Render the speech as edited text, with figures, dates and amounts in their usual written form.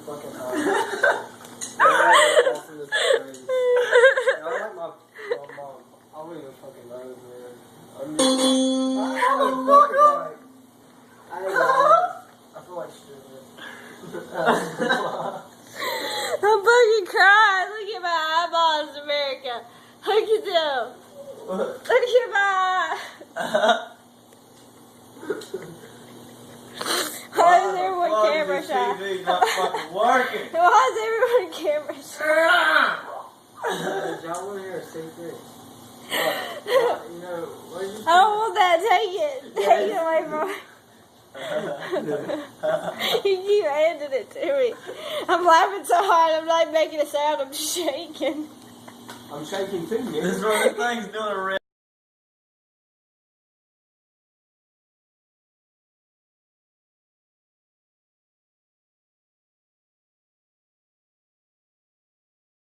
fucking high. Boston is crazy. I like my mom. I don't even fucking know, man. I'm just, I fucking like. I ain't lying. I feel like shit. I'm fucking crying. Look at my eyeballs, America. Look at them. Look at my eyes. Why is everyone camera shy? TV not fucking working. Why is everyone camera shy? Y'all want to hear a secret? You know, what did you I don't want that. Take it. Take it away from me. You keep handing it to me. I'm laughing so hard I'm not making a sound. I'm shaking. I'm shaking too, man. This one of the things doing a